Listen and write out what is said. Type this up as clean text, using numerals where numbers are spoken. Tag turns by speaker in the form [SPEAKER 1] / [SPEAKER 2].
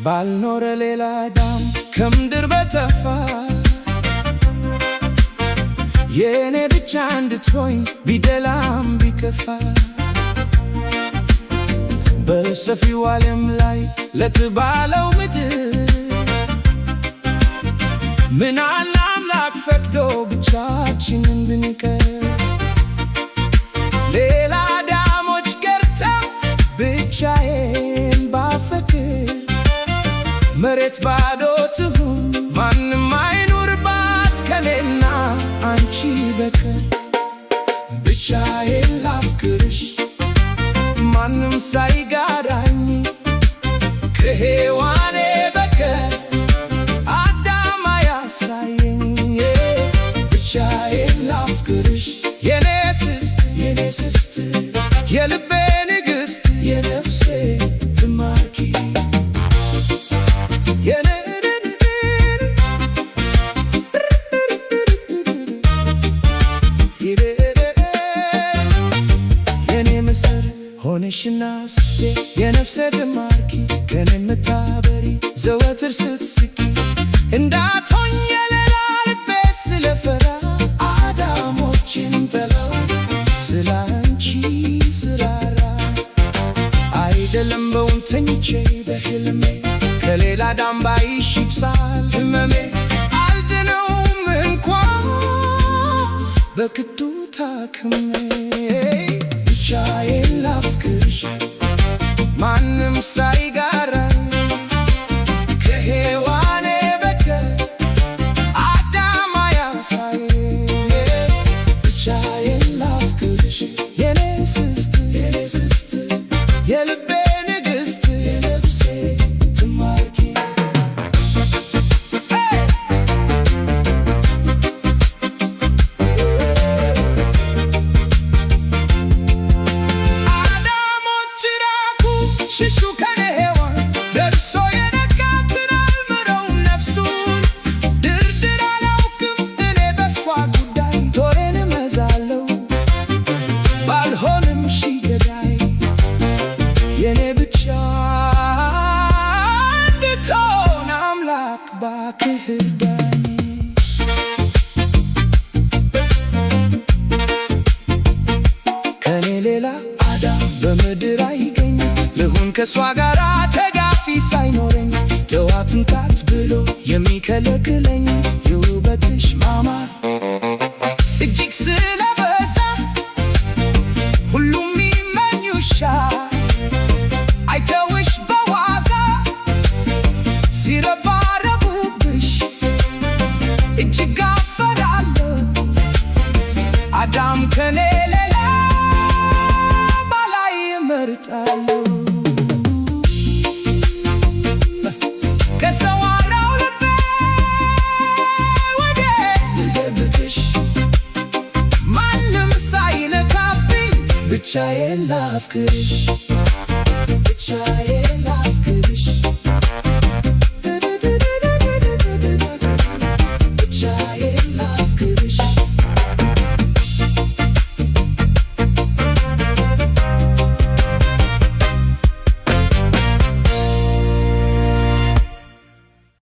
[SPEAKER 1] ባልኖረ ሌላ ዳም ከምድር በጠፋ የኔ ብቻ እንድትሆኝ ቢደላም ቢከፋ በሰፊው ዓለም ላይ ለተባለው ምድር ምን አለ አምላክ ፈቅዶ ብቻችንን ብንቀር ሌላ ዳሞች ቀርተው ብቻዬን ባፈቅር መሬት ባዶ ትሁን ማንም አይኑርባት ከኔና አንቺ በቀር ብቻዬን ላፍቅርሽ ማንም ሳይጋራኝ ከሔዋኔ በቀር አዳም አያሳየኝ ብቻዬን ላፍቅርሽ የኔ ስስት የልቤ ንግሥት የነፍሴ ትማርኪ ሆነሽና ስስቴ የነፍሴ ትማርኪ ከኔ ምታበሪ ዘወትር ስትስቂ እንዳትሆኝ የሌላ ልቤ ስለፈራ አዳሞችን ጠላው ስለ አንቺ ስራራ አይደለም በውን ተኝቼ በሕልሜ ከሌላ ዳም ባይሽ ይብሳል ሕመሜ አልድነውም እንኳን በክቱ ታክሜ ብቻዬን ላፍቅርሽ ማንም ሳይጋራኝ ከሔዋኔ በቀር አዳም አያሳየኝ ብቻዬን ላፍቅርሽ የኔ ስስት የልቤ ንግሥት የነፍሴ ትማርኪ ሽሹ ከኔ ሔዋን ደርሶ የነካትን አልምረውም ነፍሱን ድርድር አላውቅም እኔ በሷ ጉዳይ ጦሬን እመዛለሁ ባልሆንም ሺ ገዳይ የኔ ብቻ እንድትሆን አምላክ ባክህ እርዳኝ ከኔ ሌላ አዳም በምድር አይገኝ ልሁን ከሷ ጋር ተጋፊ ሳይኖረኝ ጠዋትን ታት ብሎ የሚከለክለኝ የውበትሽ ማማር እጅግ ስለበዛ ሁሉም ይመኙሻል አይተውሽ በዋዛ ሲረባረቡብሽ እጅግ አፈራለሁ አዳም ከኔ ሌላ ባላይ እመርጣለሁ ብቻዬን ላፍቅርሽ ብቻዬን